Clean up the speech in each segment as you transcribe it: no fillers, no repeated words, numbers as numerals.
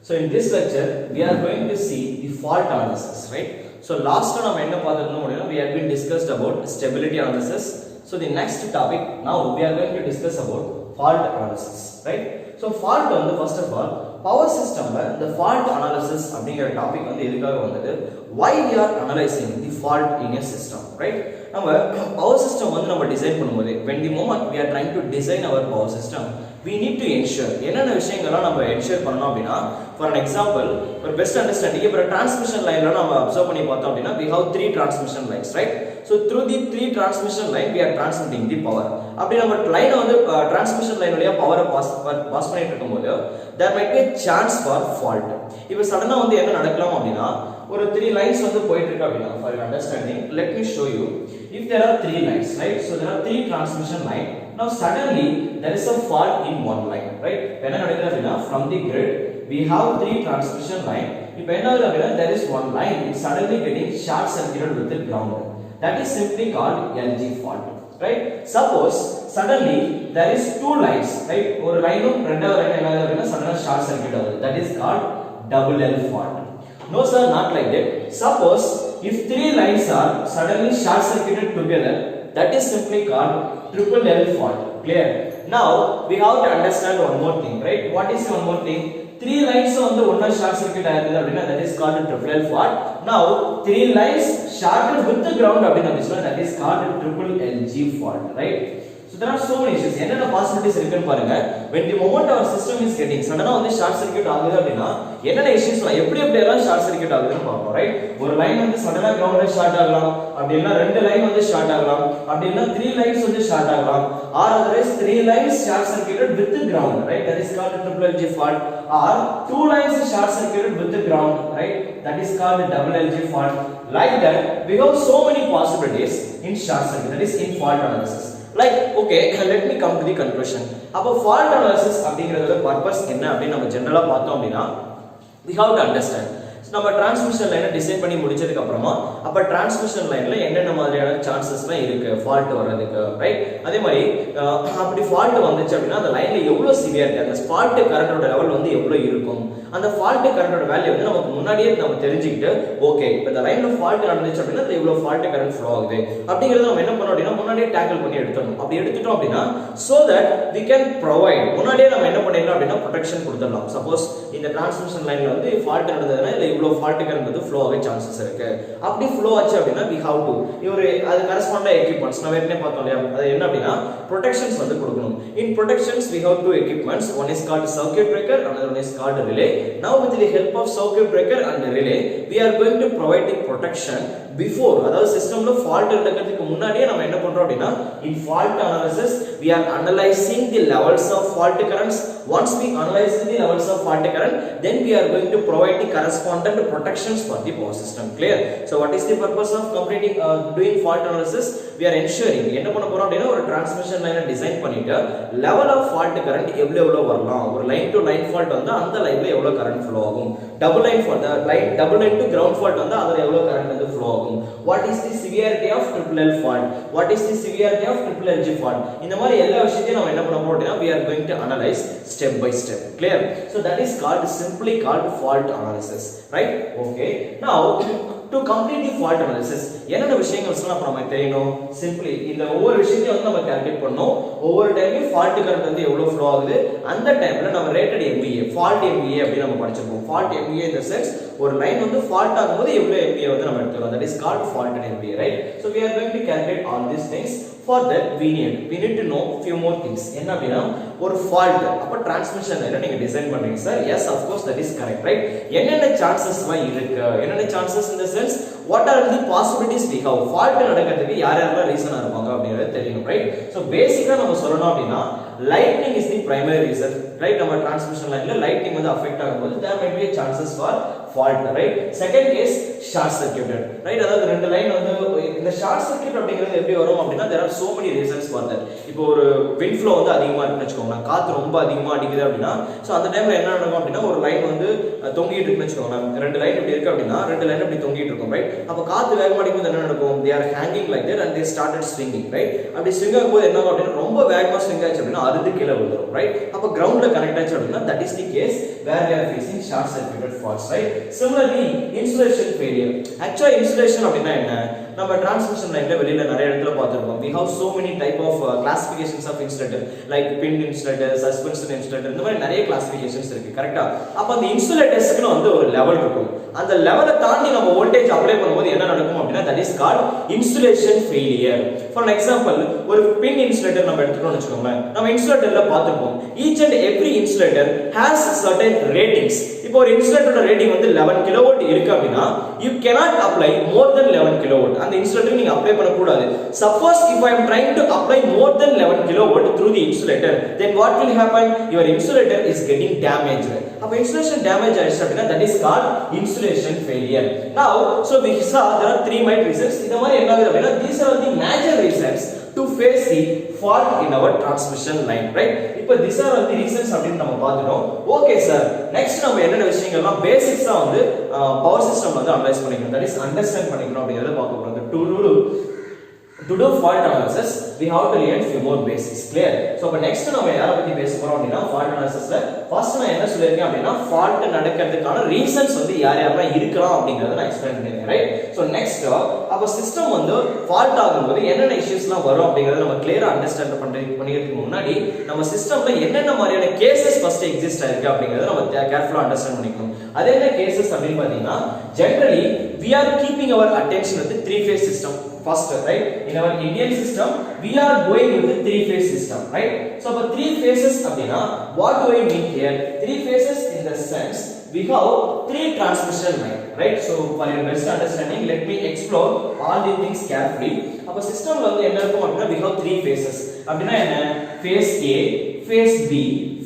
So in this lecture, we are going to see the fault analysis, right? So last time we have been discussed about stability analysis. So the next topic, now we are going to discuss about fault analysis, right? So fault on the first of all, power system, the fault analysis topic on the why we are analyzing the fault in a system, right? Now power system design when the moment we are trying to design our power system, we need to ensure ensure for an example, for best understanding, if a transmission line we have three transmission lines, right? So through the three transmission line we are transmitting the power. Line on the transmission line power pass there might be a chance for fault. If suddenly or three lines on the for your understanding, let me show you. If there are three lines, right? So there are three transmission lines. Now suddenly there is a fault in one line, right? From the grid we have three transmission lines. If there is one line, it's suddenly getting short circuited with the ground. That is simply called LG fault, right? Suppose suddenly there is two lines, right? One line suddenly short circuit, that is called double L fault. No sir, not like that. Suppose if three lines are suddenly short circuited together, that is simply called triple L fault. Clear? Now we have to understand one more thing, right? What is one more thing? Three lines on the one short circuit, that is called triple L fault. Now three lines shorted with the ground, that is called triple LG fault, right? So there are so many issues. What possibilities when the moment our system is getting suddenly short circuit what issues short circuit right? One line suddenly ground short two line short three lines short or otherwise three lines short circuited with the ground, right? That is called triple LG fault. Or two lines short circuited with the ground, right? That is called double LG fault. Like that, we have so many possibilities in short circuit, that is in fault analysis. Like, okay, let me come to the conclusion. About fault analysis, purpose general we have to understand. So, we transmission line design transmission line chances fault right? Fault the line severe the fault current level and the fault current value okay, but the line of fault fault current flow tackle so that we can provide protection. Suppose in the transmission line fault fault current flow chances flow we have to corresponding equipments protections in protections we have two equipments. One is called circuit breaker, another one is called relay. Now with the help of circuit breaker and relay, we are going to provide the protection before the system fault in fault analysis we are analyzing the levels of fault currents. Once we analyze the levels of fault current, then we are going to provide the corresponding protections for the power system. Clear? So what is the purpose of completing doing fault analysis? We are ensuring a transmission line design level of fault current line to line fault on the line current flow double line for the line double line to ground fault on the current flow. What is the severity of triple L fault? What is the severity of triple LG fault? In the we are going to analyze step by step. Clear? So that is called simply called fault analysis, right? Okay. Now to complete the fault analysis, simply in the over calculate over time fault current flow and the time rated MVA fault MVA fault MVA in the sense or line on the fault MVA that is called fault MVA, right? So we are going to calculate all these things. For that we need to know few more things. Or fault appo transmission line design pandringa sir, yes of course that is correct, right? Enna chances chances in the sense what are the possibilities we have fault nadakadhukku yaar reason irupanga appadinga theriyum, right? So basically நம்ம சொல்லணும் அப்படினா lightning is the primary reason, right? நம்ம transmission line la lightning affect ஆகும்போது there might be a chances for fault, right? Second case short circuited, right? அதாவது ரெண்டு line இந்த short circuit அப்படிங்கிறது எப்படி வரும் அப்படினா there are so many reasons for that. இப்போ ஒரு wind flow அதிகமா இருக்குன்னு வெச்சுக்கோங்க, காத்து ரொம்ப அதிகமா அடிக்குது அப்படினா சோ அந்த டைம்ல என்ன நடக்கும் அப்படினா ஒரு லைன் தொங்கிட்டு இருக்குன்னு வெச்சுக்கோங்க, ரெண்டு லைன் இப்படி இருக்கு அப்படினா ரெண்டு லைன் இப்படி தொங்கிட்டு இருக்கும், ரைட்? அப்ப காத்து வேகமா அடிக்கும்போது என்ன நடக்கும்? they are hanging like that and they started swinging, right? அப்படி swing ஆகும்போது என்ன ஆகும் அப்படினா ரொம்ப வேகமா swing ஆச்சு அப்படினா அறுந்து கீழ விழுந்துரும், ரைட்? அப்ப கிரவுண்ட்ல connect ஆச்சு அப்படினா that is the case where we are facing short circuited faults, right? Similarly insulation failure. Actually insulation அப்படினா என்ன? நம்ம டிரான்ஸ்மிஷன் லைன்ல வெளியில நிறைய இடத்துல பார்த்திருப்போம். We have so many type of classifications of insulator like pin insulator, suspension insulator, இந்த மாதிரி நிறைய classifications இருக்கு. கரெக்ட்டா? அப்ப அந்த இன்சுலேட்டர்ஸ்க்கு வந்து ஒரு லெவல் இருக்கும். அந்த லெவலை தாண்டி நம்ம வோல்டேஜ் அப்ளை பண்ணும்போது என்ன நடக்கும் அப்படினா that is called insulation failure. For an example, ஒரு pin insulator நம்ம எடுத்துட்டோம்னு வெச்சுக்கோங்க. நம்ம இன்சுலேட்டர்ல பார்த்திருப்போம். Each and every insulator has certain ratings. இப்போ ஒரு இன்சுலேட்டரோட ரேட்டிங் வந்து 11 kV இருக்கு அப்படினா you cannot apply more than 11 kV. அந்த இன்சுலேட்டர் நீங்க அப்ளை பண்ண கூடாது. Suppose if I am trying to apply more than 11 kV through the insulator, then what will happen? Your insulator is getting damaged. அப்ப insulation damage ஆயிடுச்சு அப்படினா that is called insulation failure. Now so we saw there are three main reasons. இந்த மாதிரி என்ன ஆகுது அப்படினா these are the major reasons to face the fault in our transmission line, right? இப்போ these are the reasons அப்படினு நம்ம பார்த்துட்டோம். Okay sir, next நம்ம என்னென்ன விஷயங்கள்லாம் பேசிக்ஸா வந்து பவர் சிஸ்டம் வந்து அனலைஸ் பண்ணிக்கணும், that is understand பண்ணிக்கணும் அப்படிங்கறத பார்க்க போறோம். To do fault analysis we have to learn few more basics, clear? So அப்ப next நம்ம யாரை பத்தி பேச போறோம் அப்படினா fault analysisல first நான் என்ன சொல்லிருக்கேன் அப்படினா fault நடக்கிறதுக்கான reasons வந்து யார் யாரெல்லாம் இருக்கலாம் அப்படிங்கறத நான் எக்ஸ்பிளைன் பண்ணிருக்கேன், right? So next அப்ப சிஸ்டம் வந்து fault ஆகும்போது என்னென்ன இஷ்யூஸ்லாம் வரும் அப்படிங்கறத நம்ம கிளியரா அண்டர்ஸ்டாண்ட் பண்ணிக்கிறதுக்கு முன்னாடி நம்ம சிஸ்டம்ல என்னென்ன மாதிரியான கேसेस ஃபர்ஸ்ட் எக்ஸிஸ்ட் ஆயிருக்கு அப்படிங்கறத நம்ம கேர்ஃபுல்லா அண்டர்ஸ்டாண்ட் பண்ணிக்கணும். அது என்ன கேसेस அப்படினு பாத்தீங்கன்னா generally we are keeping our attention with the three phase system first, right? In our Indian system we are going with the three phase system, right? So for three phases அப்படினா what do I mean here? Three phases in the sense we have three transmission line, right? So for your best understanding let me explore all the things carefully. அப்ப சிஸ்டம்ல வந்து என்ன இருக்கும் அப்படினா we have three phases. அப்படினா என்ன? phase A, phase B,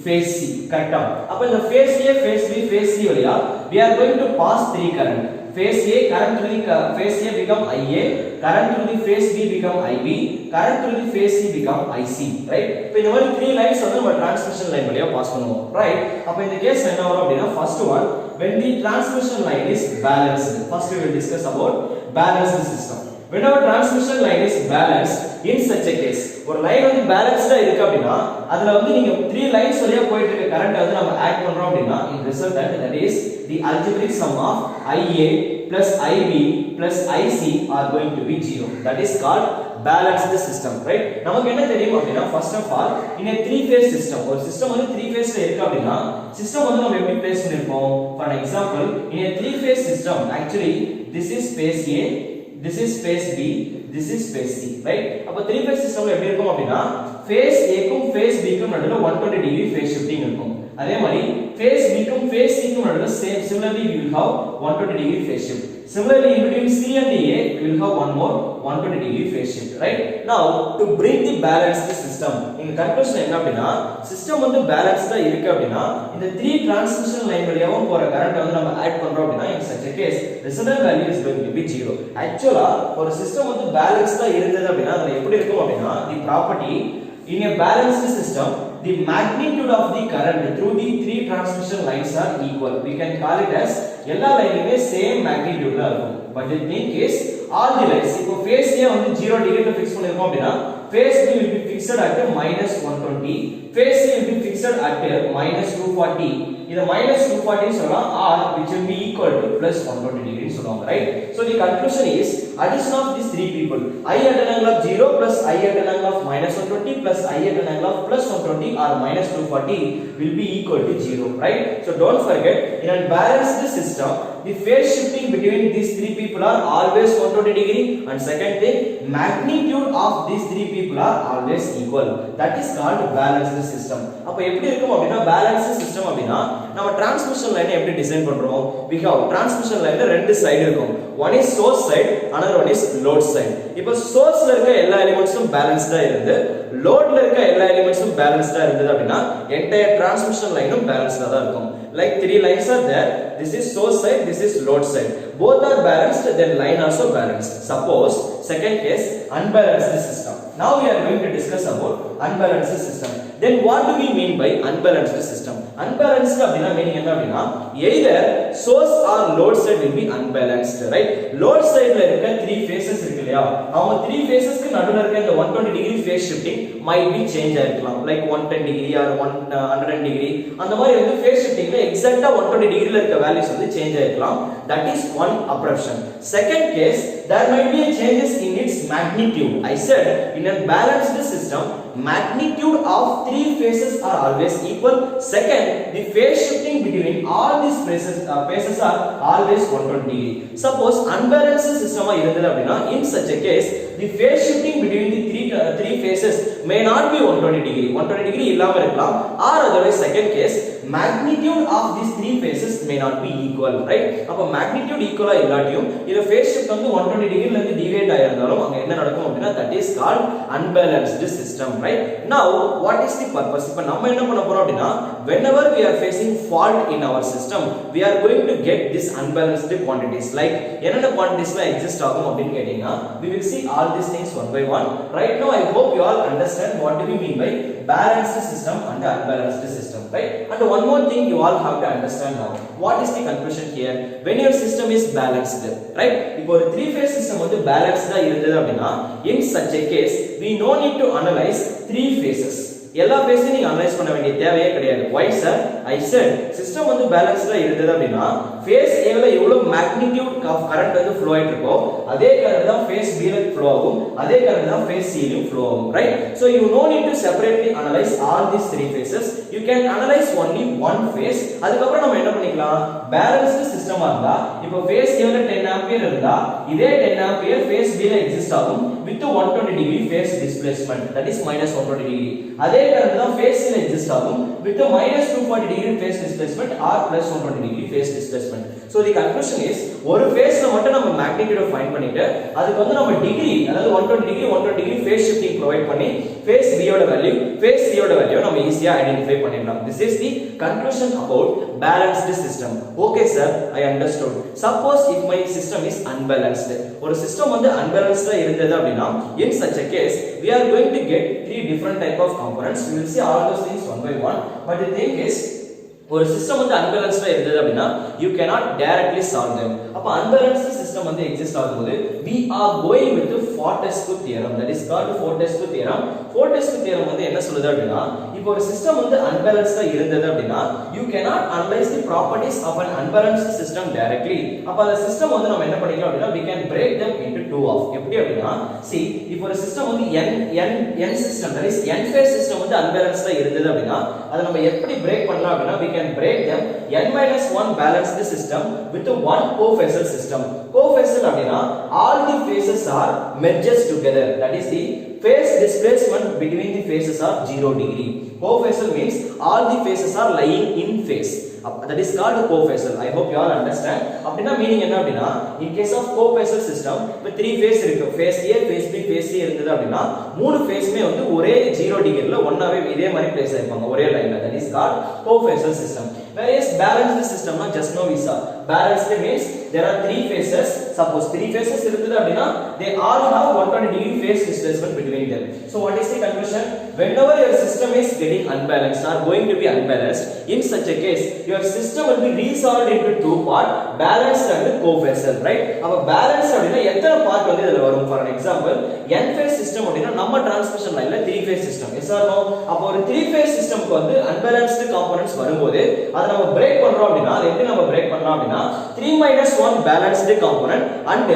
phase C. கரெக்ட்டா? அப்ப இந்த phase A, phase B, phase C வழியா we are going to pass three current. Phase A current to the phase A become IA, current to the phase B become IB, current to the phase C become IC, right? இப்போ இந்த மாதிரி three lines வந்து நம்ம transmission line வழியா pass பண்ணுவோம், right? அப்ப இந்த case என்ன வரும் அப்படினா first one, when the transmission line is balanced. First we will discuss about balanced system. When our transmission line is balanced, in such a case ஒரு லைன் வந்து பேலன்ஸ்டா இருக்கு அப்படினா அதுல வந்து நீங்க 3 லைன்ஸ் வழியா போயிட்டு இருக்க கரண்ட் வந்து நம்ம ஆட் பண்றோம் அப்படினா in resultant that is the algebraic sum of IA plus IB plus IC are going to be 0. That is called balanced system, right? நமக்கு என்ன தெரியும் அப்படினா first of all in a three phase system ஒரு system வந்து three phase ல இருக்கு அப்படினா system வந்து நம்ம எப்படி பிளேஸ் பண்ணிருப்போம்? For an example in a three phase system actually this is phase A, this is phase B, this is phase C, right? அப்ப three phase systemல எப்படி இருக்கும் அப்படினா phase A க்கும் phase B க்கும் நடுவுல 120 degree phase shifting இருக்கும். அதே மாதிரி phase B க்கும் phase C க்கும் நடுவுல similarly we will have 120 degree phase shift. Similarly in between C and A we will have one more 120 degree phase shift, right? Now to bring the balanced system in conclusion என்ன அப்படினா system வந்து பேலன்ஸ்டா இருக்கு அப்படினா இந்த three transmission line வழியாவும் போற current வந்து நம்ம add பண்றோம் அப்படினா in such a case resultant value is going to be 0. Actually ஒரு சிஸ்டம் வந்து பேலன்ஸ்டா இருந்தது அப்படினா அது எப்படி இருக்கும் அப்படினா the property in a balanced system the magnitude of the current through the three transmission lines are equal. We can call it as எல்லா லைனுமே same magnitude ல இருக்கும். But the thing is all the lines இப்போ phase A வந்து 0 degree ல fix பண்ணிருக்கோம் அப்படினா phase B will be fixed at -120, phase C will be fixed at -240. இத -240 சொல்லலாம் or which will be equal to +120 degree சொல்லுவாங்க, right? So the conclusion is addition of these three people I at an angle of 0 plus I at an angle of -120 plus I at an angle of +120 or -240 will be equal to 0, right? So don't forget in a balanced system the phase shifting between these three people are always 120 degree and second thing magnitude of these three people are always equal. That is called balanced system. அப்ப எப்படி இருக்கும் அப்படினா balanced system அப்படினா நம்ம transmission line எப்படி design பண்றோம்? We have transmission line ல ரெண்டு சைடு இருக்கும். One is source side, another one is load side. இப்போ source ல இருக்க எல்லா எலிமெண்ட்ஸும் பேலன்ஸ்டா இருந்து load ல இருக்க எல்லா எலிமெண்ட்ஸும் பேலன்ஸ்டா இருந்தது அப்படினா entire transmission lineம் பேலன்ஸ்டா தான் இருக்கும். Like three lines are there, this is source side, this is load side. Both are balanced, then line also balanced. Suppose second case unbalanced system. Now we are going to discuss about unbalanced system. Then what do we mean by unbalanced system? Unbalanced அப்படினா meaning என்ன அப்படினா either source or load side will be unbalanced, right? Load sideல இருக்க 3 phases இருக்கு இல்லையா, அவங்க 3 phasesக்கு நடுவுல இருக்க இந்த 120 degree phase shifting might be change ஆயிருக்கலாம், like 110 degree or 110 degree. அந்த மாதிரி வந்து phase shiftingல எக்ஸாக்ட்டா 120 degreeல இருக்க values வந்து change ஆயிருக்கலாம். That is one approximation. Second case, there might be a changes in its magnitude. I said in a balanced system, magnitude of 3 phases are always equal. Second, the phase shifting between all these phases are always 120 degree. Suppose unbalanced system irundhathu appadina, in such a case the phase shifting between the three phases may not be 120 degree illama irukkalam, or otherwise second case magnitude of these 3 phases may not be equal, right? appo magnitude equal ah illatiyum idu phase shift vandu 120 degree la irundhu deviate aayirundhalum anga enna nadakum appadina, that is called unbalanced system, right? Now what is the purpose? ipo நம்ம என்ன பண்ண போறோம் அப்படினா, whenever we are facing fault in our system, we are going to get this unbalanced quantities, like என்னென்ன quantities la exist ஆகும் அப்படினு கேட்டிங்கனா, we will see all these things one by one. Right now I hope you all understand what do we mean by balanced system and unbalanced system, right? And one more thing you all have to understand now, what is the conclusion here? When your system is balanced, right? இப்போ ஒரு 3 phase system வந்து balanced ஆ இருந்தது அப்படினா, in such a case we no need to analyze 3 phases. எல்லா பேஸையும் நீங்க analyse பண்ண வேண்டிய தேவையே கிடையாது. Why sir? I said system வந்து பேலன்ஸ்டா இருந்தது அப்படினா, ஃபேஸ் A ல எவ்வளவு மேக்னிட்யூட் ஆஃப் கரண்ட் வந்து ஃப்ளோ ஆயிட்டு இருக்கோ அதே கரண்ட் தான் ஃபேஸ் B ல ஃப்ளோ ஆகும், அதே கரண்ட் தான் ஃபேஸ் C ல ஃப்ளோ ஆகும், right? So you no need to separately analyze all these 3 phases. You can analyze only one phase. அதுக்கு அப்புறம் நம்ம என்ன பண்ணிக்கலாம், பேலன்ஸ்டு சிஸ்டமா இருந்தா இப்போ ஃபேஸ் A ல 10 ஆம்பியர் இருந்தா இதே 10 ஆம்பியர் ஃபேஸ் B ல எக்ஸிஸ்ட் ஆகும் with 120 degree phase displacement, that is minus 120 degree. அதே கரண்ட் தான் ஃபேஸ் C ல எக்ஸிஸ்ட் ஆகும் with minus 240 degree phase displacement or plus 120 degree phase displacement. So the conclusion is, ஒரு ஃபேஸ்ல மட்டும் நம்ம மேக்னிட்யூட் ஃபைண்ட் பண்ணிட்டு அதுக்கு வந்து நம்ம டிகிரி, அதாவது 120 degree phase shifting ப்ரொவைட் பண்ணி phase B யோட வேல்யூ phase C யோட வேல்யூ நம்ம ஈஸியா ஐடென்டிஃபை பண்ணிடலாம். This is the conclusion about balanced system. Okay sir, I understood. Suppose if my system is unbalanced, ஒரு சிஸ்டம் வந்து unbalanced இருந்தது அப்படினா, in such a case we are going to get 3 different type of components. We will see all those things one by one, but the thing is, ஒரு system வந்து அன்பேலன்ஸ்டா இருந்தது அப்படினா you cannot directly solve them. அப்ப unbalanced system வந்து exist ஆகும்போது we are going with the Fortescue theorem, that is called Fortescue theorem. Fortescue theorem வந்து என்ன சொல்லுது அப்படினா, இப்போ ஒரு சிஸ்டம் வந்து அன்பேலன்ஸ்டா இருந்தது அப்படினா you cannot analyze the properties of an unbalanced system directly. அப்ப அந்த சிஸ்டம் வந்து நம்ம என்ன பண்ணிக்கலாம் அப்படினா, we can break them into two of. எப்படி அப்படினா, see இப்போ ஒரு சிஸ்டம் வந்து n system, that is n phase system வந்து அன்பேலன்ஸ்டா இருந்தது அப்படினா அதை நம்ம எப்படி பிரேக் பண்ணலாம் அப்படினா, we can break them n-1 balanced system with one cofacial system. Cofacial அப்படினா all the phases are merges together, that is the phase displacement between the phases are 0 degree. Cofacial means all the phases are lying in phase, that is called cofacial. I hope you all understand. அப்படினா meaning என்ன அப்படினா, in case of cofacial system with 3 phase இருக்கு, phase A phase B phase C இருந்தது அப்படினா மூணு ஃபேஸ்மே வந்து ஒரே 0 டிகிரில ஒண்ணாவே இதே மாதிரி பிளேஸ் ஆயிருப்பாங்க ஒரே லைன்ல, that is called cofacial system. Whereas balanced system na just now we saw, balanced means there are 3 phases. Suppose 3 phases irundhathu appadina, they all have 120 degree phase displacement between them. So what is the conclusion? Whenever your system is getting unbalanced or going to be unbalanced, in such a case your system will be resolved into two part, balanced and cofacial, right? Appo balanced appadina எத்தனை part வந்து இதுல வரும்? For an example, n phase system appadina நம்ம transmission லைன்ல 3 phase system, yes or no? அப்போ ஒரு 3 phase system க்கு வந்து unbalanced components வரும்போது அதை நம்ம பிரேக் பண்றோம் அப்படினா, அதை எப்படி நம்ம பிரேக் பண்ணலாம் அப்படினா, 3-1 balanced component and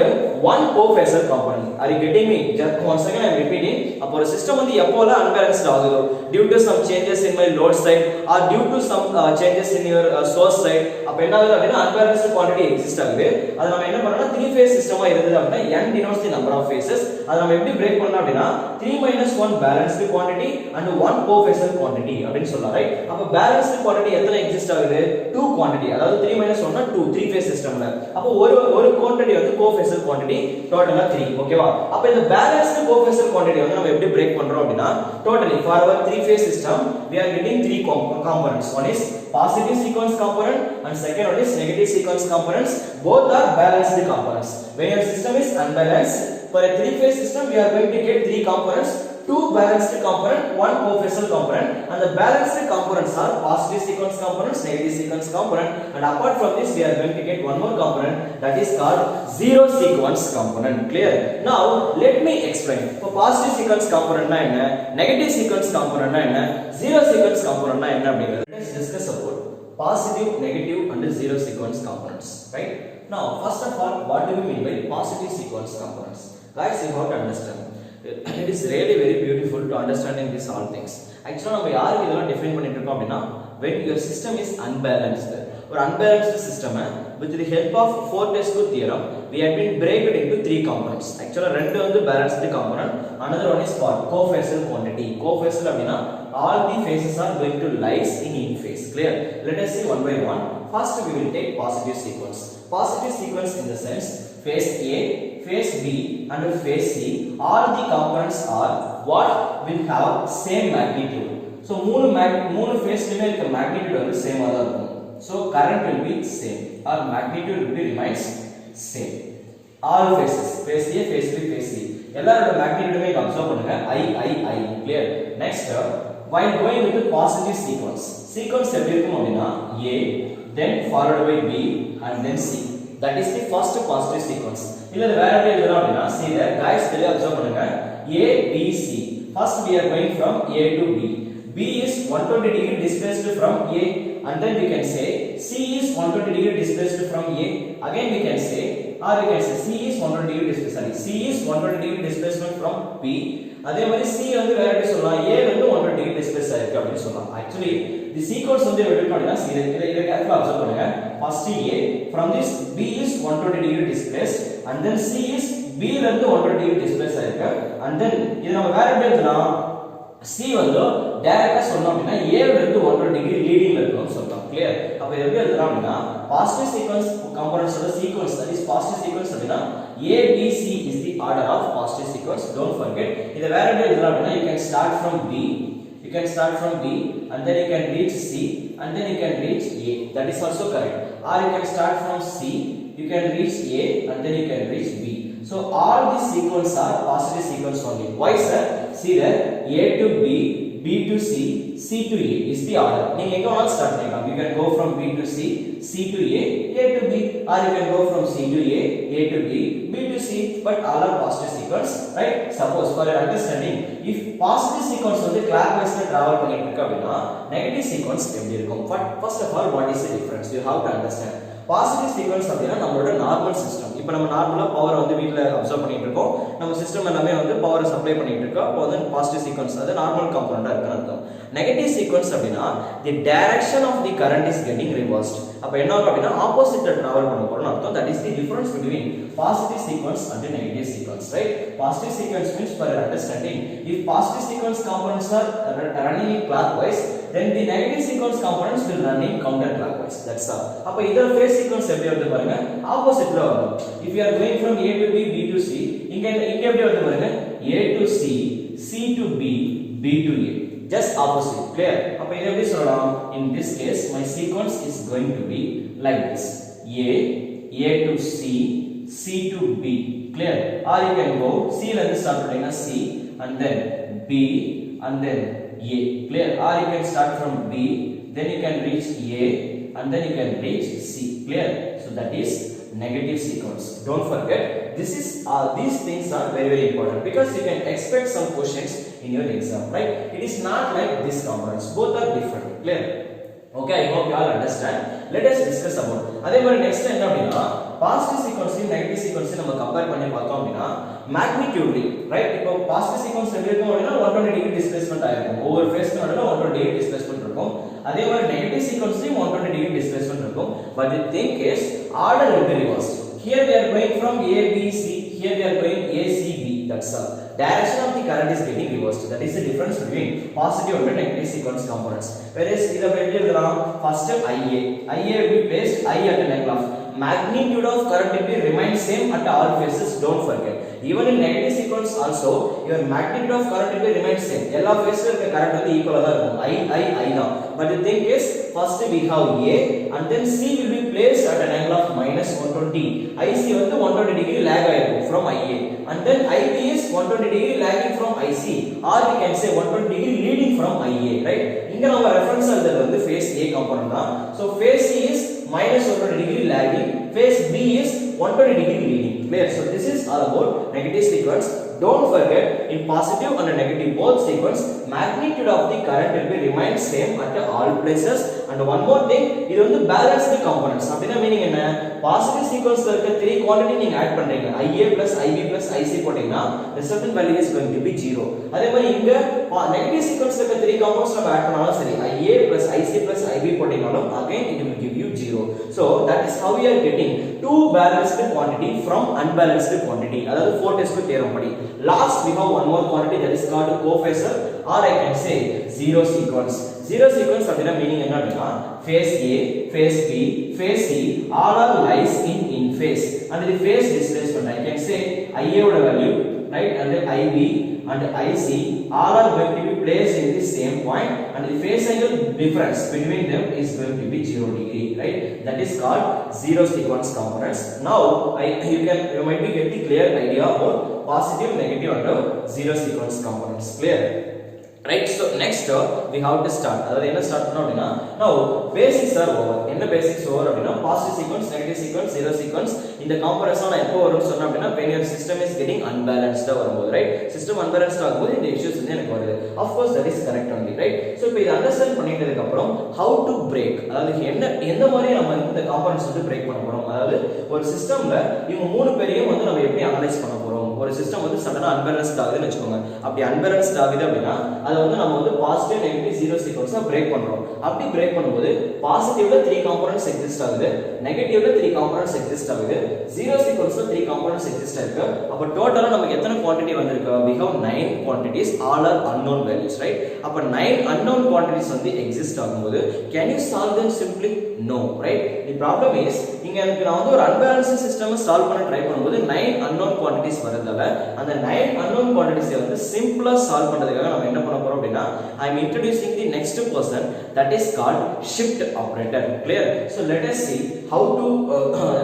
1 cofacial component. Are you getting me? Just once again I am repeating. அப்போ ஒரு சிஸ்டம் வந்து எப்போலாம் unbalanced ஆகுதோ, due to some changes in my load side or due to some changes in your source side, அப்ப என்ன ஆகுது அப்படினா unbalanced quantity exist ஆகுது. அதை நம்ம என்ன பண்ணனும்னா 3 phase system ஆ இருந்தது அப்படினா n denotes the number of phases. அதை நம்ம எப்படி பிரேக் பண்ணலாம் அப்படினா, 3-1 balanced quantity and 1 cofacial quantity அப்படினு சொல்லலாம், ரைட்? அப்ப balanced quantity எத்தனை எக்ஸிஸ்ட் ஆகுது? 2 quantity, அதாவது 3-1 னா 2, 3 phase systemல. அப்ப ஒரு quantity வந்து cofacial quantity, டோட்டலா 3, ஓகேவா? அப்ப இந்த balanced cofacial quantity வந்து நம்ம எப்படி பிரேக் பண்றோம் அப்படினா, totally for our 3 phase system we are getting 3 components. One is positive sequence component and second one is negative sequence components. Both are balanced components. When your system is unbalanced, for a 3 phase system we are going to get 3 components. two balanced component, one cofacial component, and the balanced components are positive sequence components, negative sequence component, and apart from this we are going to get one more component that is called zero sequence component. Clear? Now let me explain. For positive sequence component na enna, negative sequence component na enna, zero sequence component na enna appadinga. Let's discuss about positive, negative and zero sequence components, right? Now first of all, what do we mean by positive sequence components? Guys, you have to understand. It is really very beautiful to understanding these all things. Actually நம்ம யாருக்கு இதெல்லாம் define பண்ணிட்டு இருக்கோம் அப்படினா, when your system is unbalanced, or unbalanced system with the help of four test two theorem we have been break it into three components. Actually ரெண்டு வந்து balanced component, another one is called cofacial quantity. Cofacial அப்படினா all the phases are going to lies in phase. Clear? Let us see one by one. First we will take positive sequence. Positive sequence in the sense phase A, phase B and phase C, all the components are what will have same magnitude. So மூணு phase லுமே இருக்க magnitude வந்து same ஆ தான் இருக்கும். So current will be same or magnitude will be remains same. All phases, phase A, phase B, phase C, எல்லாரோட magnitude மே observe பண்ணுங்க, I. Clear? Next, while going with the positive sequence எப்படி இருக்கும் அப்படினா A, then followed by B and then C. That is the first positive sequence. இல்ல வேற எப்படி எழுதலாம் அப்படினா, see there guys, தெளிவா அப்சர்வ் பண்ணுங்க, A B C. First we are going from A to B. B is 120 degree displaced from A, and then we can say C is 120 degree displaced from A. Again we can say, or we can say C is 120 degree displacement. C is 120 degree displacement from B. அதே மாதிரி C வந்து வேற எப்படி சொல்லலாம், A வந்து 120 degree displaced ஆயிருக்கு அப்படி சொல்லலாம். Actually the sequence வந்து எப்படி இருக்கும் அப்படினா, இத கேர்ஃபுல்லா அப்சர்வ் பண்ணுங்க. First A, from this B is 120 degree displaced, and then C is B ல இருந்து 120 degree displaced ஆயிருக்கு, and then இது நம்ம வேற எப்படி எழுதலாம், C வந்து டைரக்ட்டா சொன்னோம் அப்படினா A ல இருந்து 120 degree லீடிங்ல இருக்கும்னு சொல்லலாம். Clear? அப்ப இது எப்படி எழுதலாம் அப்படினா, positive sequence components ஓட sequence, that is positive sequence அப்படினா A B C is the order of positive sequence. Don't forget, இத வேற எப்படி எழுதலாம் அப்படினா, you can start from B, and then you can reach C, and then you can reach A. That is also correct. Or you can start from C, you can reach A, and then you can reach B. So all these sequence are positive sequence only. Why sir? See there, A to B, B to C, C to A is the order. நீங்க எங்க வேணாலும் start பண்ணிக்கலாம். You can go from B to C, C to A, A to B, or you can go from C to A to B, B to C, but all are positive sequence, right? Suppose for your understanding, if positive sequence வந்து clockwise ல travel பண்ணிட்டு இருக்கு அப்படினா, negative sequence எப்படி இருக்கும்? But first of all, what is the difference? You have to understand. Positive sequence அப்படினா நம்மளோட normal system. இப்போ நம்ம நார்மலா பவர் வந்து வீட்ல அப்சர்வ் பண்ணிட்டு இருக்கோம், நம்ம சிஸ்டம் எல்லாமே வந்து பவர் சப்ளை பண்ணிட்டு இருக்கோம், அப்போ வந்து பாசிட்டிவ் சீக்வென்ஸ், அது நார்மல் காம்பனண்டா இருக்குன்னு அர்த்தம். நெகட்டிவ் சீக்வென்ஸ் அப்படினா the direction of the current is getting reversed. அப்ப என்ன ஆகும் அப்படினா ஆப்போசிட்ல டிராவல் பண்ண போறோம்னு அர்த்தம். That is the difference between positive sequence and the negative sequence, right? Positive sequence means, for your understanding, if positive sequence components are running in clockwise, then the negative sequence components will run in counterclockwise. That's all. அப்ப இதோட phase sequence எப்படி வருது பாருங்க, ஆப்போசிட்ல வரும். If you are going from A to B, B to C, இங்க எப்படி வருது பாருங்க, A to C, C to B, B to A. Just opposite. Clear? அப்ப இத எப்படி சொல்லலாம்? In this case my sequence is going to be like this: A to C, C to B. Clear? Or you can go C ல இருந்து start பண்ணீங்கன்னா C, and then B, and then A. Clear? Or you can start from B, then you can reach A, and then you can reach C. Clear? So that is negative sequence. Don't forget, these things are very important, because you can expect some questions in your exam, right? It is not like these components, both are different. Clear? Okay, I hope you all understand. Let us discuss about அதே மாதிரி next என்ன அப்படினா, positive சீக்வென்ஸையும் negative சீக்வென்ஸையும் நம்ம compare பண்ணி பார்த்தோம் அப்படினா, மேக்னிட்யூட்லி, right? இப்போ positive sequence எப்படி இருக்கும் அப்படினா 120 டிகிரி டிஸ்பிளேஸ்மென்ட் ஆயிருக்கும், ஒவ்வொரு ஃபேஸ்க்கு நடுவுல 120 டிகிரி டிஸ்பிளேஸ்மென்ட் இருக்கும். அதே மாதிரி நெகட்டிவ் சீக்வென்ஸ்லயும் 120 டிகிரி டிஸ்பிளேஸ்மென்ட் இருக்கும். But the thing is, order will be reversed. Here we are going from A B C, here we are going A C B. That's all. Direction of the current is getting reversed. That is the difference between positive and negative sequence components. Whereas இத எப்படி எழுதலாம்? First IA will be placed I at an angle of magnitude of current will be remain same at all phases. Don't forget, even in negative sequence also your magnitude of current will be remain same. எல்லா phases இருக்க current வந்து ஈக்குவலா தான் இருக்கும், I தான். But the thing is, first we have A, and then C will be placed at an angle of -120. IC வந்து 120 degree lag ஆயிருக்கும் from IA. and then IB is 120 degree lagging from IC, or we can say 120 degree leading from IA, right? இங்க நம்ம reference எழுதுறது வந்து phase A component தான். So phase C is minus 120 degree lagging, phase B is 120 degree leading. Clear? So this is all about negative sequence. Don't forget, in positive and negative both sequence, magnitude of the current will be remain same at all places. And one more thing, இது வந்து balanced components. அப்படினா meaning என்ன? Positive sequenceல இருக்க 3 quantity நீங்க add பண்றீங்க. IA plus IB plus IC போட்டீங்கன்னா resultant value is going to be 0. அதே மாதிரி இங்க negative sequenceல இருக்க 3 components நம்ம ஆட் பண்ணாலும் சரி, IA plus IC plus IB போட்டீங்கனாலும் again it will give you 0. So that is how we are getting two balanced quantity from unbalanced quantity. அதாவது 4 test theorem படி. Last we have one more quantity that is called cophasor, or I can say zero sequence. Zero sequence அப்படினா meaning என்ன அப்படினா phase A, phase B, phase C all are lies in phase, and the phase displacement I can say IA oda value, right, and the IB and IC all are going to be placed in the same point, and the phase angle difference between them is going to be 0 degree, right? That is called zero sequence components. Now you might be getting clear idea about positive, negative and zero sequence components. Clear? Right? So next we have to start. அதாவது என்ன start பண்ணோம் அப்படினா, now basics are over. என்ன basics over அப்படினா positive sequence, negative sequence, zero sequence. இந்த comparison நான் எப்போ வரும்னு சொன்னா அப்படினா when your system is getting unbalanced வரும்போது, right? System unbalanced ஆகும்போது இந்த issues வந்து எனக்கு வருது. Of course that is correct only, right? So இப்போ இத அண்டர்ஸ்டாண்ட் பண்ணிட்டதுக்கு அப்புறம் how to break, அதாவது எந்த மாதிரி நம்ம இந்த காம்பனன்ட்ஸ் வந்து பிரேக் பண்ண போறோம், அதாவது ஒரு சிஸ்டம்ல இவங்க மூணு பேரையும் வந்து நம்ம எப்படி அனலைஸ் பண்ண போறோம். ஒரு சிஸ்டம் வந்து சடனா அன்பேலன்ஸ்ட் ஆகுதுன்னு வெச்சுக்கோங்க. அப்படி அன்பேலன்ஸ்ட் ஆகுது அப்படினா அது வந்து நம்ம வந்து பாசிட்டிவ், நெகட்டிவ், ஜீரோ சீக்வென்ஸா பிரேக் பண்றோம். அப்படி பிரேக் பண்ணும்போது பாசிட்டிவ்ல 3 காம்போனன்ட்ஸ் எக்ஸிஸ்ட் ஆகுது, நெகட்டிவ்ல 3 காம்போனன்ட்ஸ் எக்ஸிஸ்ட் ஆகுது, ஜீரோ சீக்வென்ஸ்ல 3 காம்போனன்ட்ஸ் எக்ஸிஸ்ட் ஆயிருக்கு. அப்ப டோட்டலா நமக்கு எத்தனை குவாண்டிட்டி வந்திருக்கு? We have 9 quantities, all are unknown values, right? அப்ப 9 unknown quantities வந்து எக்ஸிஸ்ட் ஆகும்போது can you solve them simply? No, right? The problem is இங்க எனக்கு நான் வந்து ஒரு அன்பேலன்ஸ்ட் சிஸ்டம் சால்வ் பண்ண ட்ரை பண்ணும்போது 9 unknown quantities வரதால அந்த 9 unknown quantities வந்து சிம்பிளா சால்வ் பண்றதுக்காக நம்ம என்ன பண்ண போறோம் அப்படினா I am introducing the next person, that is called shift operator. Clear? So let us see how to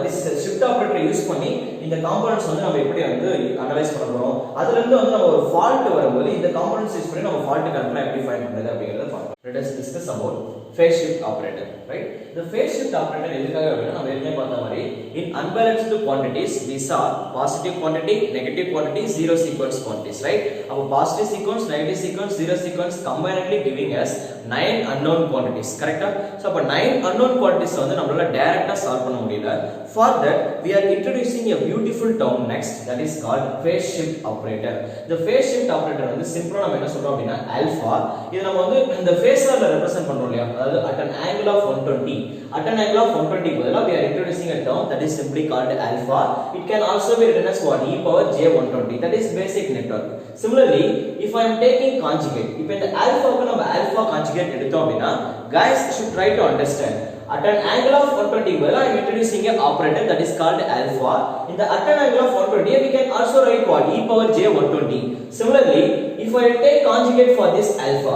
this shift operator use பண்ணி இந்த காம்போனன்ட்ஸ் வந்து நம்ம எப்படி வந்து அனலைஸ் பண்ண போறோம். அதுல இருந்து வந்து நம்ம ஒரு ஃபால்ட் வரும்போது இந்த காம்போனன்ட்ஸ் யூஸ் பண்ணி நம்ம ஃபால்ட் கரெக்ட்டா எப்படி ஃபைண்ட் பண்றது அப்படிங்கறத பார்ப்போம். Let us discuss about phase shift operator, right? The phase shift operator எதுக்காக அப்படினா நம்ம ஏற்கனவே பார்த்த மாதிரி in unbalanced quantities we saw positive quantity, negative quantity, zero sequence quantities, right? அப்ப positive sequence, negative sequence, zero sequence combinedly giving us 9 unknown quantities, correct? So அப்ப 9 unknown quantities வந்து நம்மளால டைரக்ட்டா சால்வ் பண்ண முடியல. For that we are introducing a beautiful term next, that is called phase shift operator. The phase shift operator வந்து சிம்பிளா நம்ம என்ன சொல்றோம் அப்படினா alpha. இது நம்ம வந்து இந்த phasor ரெப்ரசன்ட் பண்றோம் இல்லையா, அதாவது at an angle of 120, at an angle of 120 பதிலா we are introducing a term that is simply called alpha. It can also be written as what? E power j 120. That is basic network. Similarly, if I am taking conjugate, இப்போ இந்த alpha-க்கு நம்ம alpha conjugate எடுத்தோம் அப்படினா guys should try to understand at an angle of 120 well I am introducing a operator that is called alpha. In the at an angle of 120 we can also write what? E power j 120. Similarly, if I take conjugate for this alpha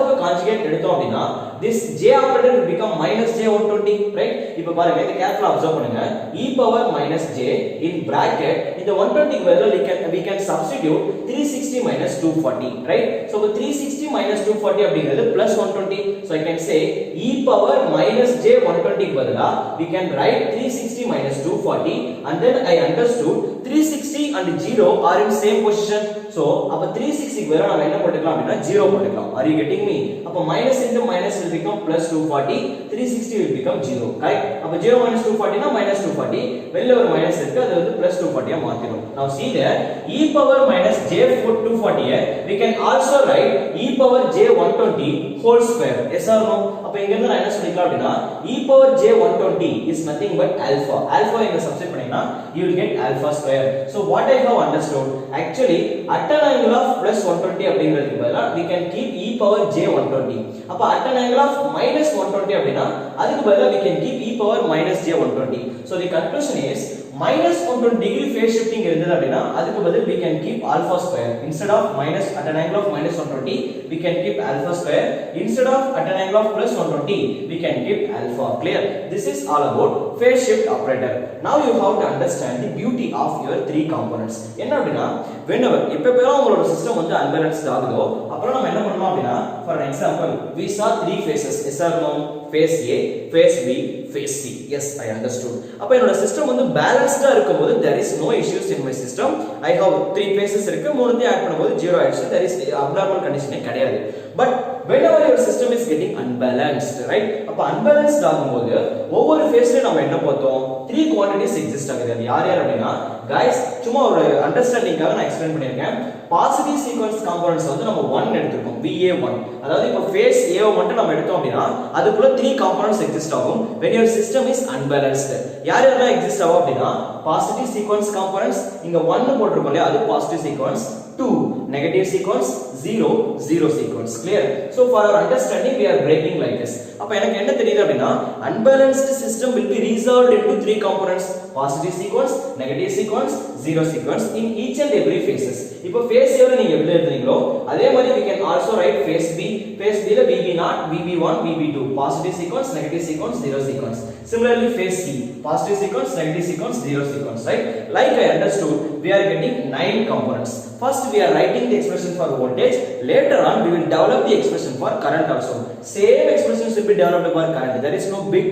க்கு conjugate எடுத்தோம் அப்படினா this j operator will become minus j 120, right? இப்போ பாருங்க இத கேர்ஃபுல்லா observe பண்ணுங்க. E power minus j in bracket இந்த 120 க்கு பதிலா we can substitute 360 minus 240, right? So 360 minus 240 அப்படிங்கிறது plus 120. So I can say e power minus j 120 க்கு பதிலா we can write 360 minus 240, and then I understood 360 and 0 are in same position. So அப்ப 360 க்கு பதிலா நாம என்ன போட்டுக்கலாம் அப்படினா 0 போட்டுக்கலாம். Are you getting me? அப்ப minus into minus will become plus 240, 360 will become 0, correct? அப்ப 0 minus 240 னா minus 240, வெளியில ஒரு minus இருக்கு, அது வந்து plus 240 ah மாத்திரும். Now see there, e power minus j 240 we can also write e power j 120 whole square. Yes or no? அப்ப இங்க இருந்து நான் என்ன சொல்லிக்கலாம் அப்படினா e power j 120 is nothing but alpha. Alpha இங்க சப்ஸ்டிட் பண்ணீங்கன்னா you will get alpha square. So what I have understood, actually at an angle of plus 120 அப்படிங்கிறதுக்கு பதிலா we can keep e power j 120. அப்ப at an angle of minus 120 அப்படினா அதுக்கு பதிலா we can keep e power minus j 120. So the conclusion is minus 120 degree phase shifting இருந்தது அப்படினா அதுக்கு பதில் we can keep alpha square. Instead of minus at an angle of minus 120 we can keep alpha square. Instead of at an angle of plus 120 we can keep alpha. Clear? This is all about phase shift operator. Now you have to understand the beauty of your three components. என்ன அப்படினா whenever எப்பப்பெல்லாம் உங்களோட system வந்து unbalanced ஆகுதோ அப்புறம் நம்ம என்ன பண்ணலாம் அப்படினா for an example we saw three phases. Yes or no? Phase A, phase B, phase C. Yes, I understood. அப்ப என்னோட சிஸ்டம் வந்து பேலன்ஸ்டா இருக்கும்போது there is no issues in my system. I have three phases இருக்கு, மூணுத்தையும் add பண்ணும்போது zero ஆயிடுச்சு. there is abnormal condition கிடையாது. But whenever your system is getting unbalanced, right? அப்ப unbalanced ஆகும்போது ஒவ்வொரு ஃபேஸ்லயும் நம்ம என்ன பார்த்தோம்? three quantities exist ஆகுது. அது யார் யார் அப்படினா guys சும்மா ஒரு அண்டர்ஸ்டாண்டிங்காக நான் எக்ஸ்பிளைன் பண்ணிருக்கேன். பாசிட்டிவ் சீக்வென்ஸ் காம்போனன்ட்ஸ் வந்து நம்ம 1 எடுத்துக்கோம். VA1. அதாவது இப்போ ஃபேஸ் A மட்டும் நம்ம எடுத்தோம் அப்படினா அதுக்குள்ள three components exist ஆகும் when your system is unbalanced. யார் யாரெல்லாம் எக்ஸிஸ்ட் ஆகும் அப்படினா பாசிட்டிவ் சீக்வென்ஸ் காம்போனன்ட்ஸ் இங்க 1 போட்டுருக்கோம் இல்லையா, அது positive sequence, 2 negative sequence, 0 0 sequence. Clear? So for our understanding we are breaking like this. அப்ப எனக்கு என்ன தெரியுது அப்படினா unbalanced system will be resolved into three components: positive sequence, negative sequence, zero sequence in each and every phases. இப்போ phase A ல நீங்க எப்படி எழுதுறீங்களோ அதே மாதிரி we can also write phase B. phase B ல VB0, VB1, VB2, positive sequence, negative sequence, zero sequence. Similarly phase C, positive sequence, negative sequence, zero sequence, right? Like I understood, we are getting 9 components. First we are writing the expression for voltage, later on we will develop the expression for current also. Same expressions will be developed for current. There is no big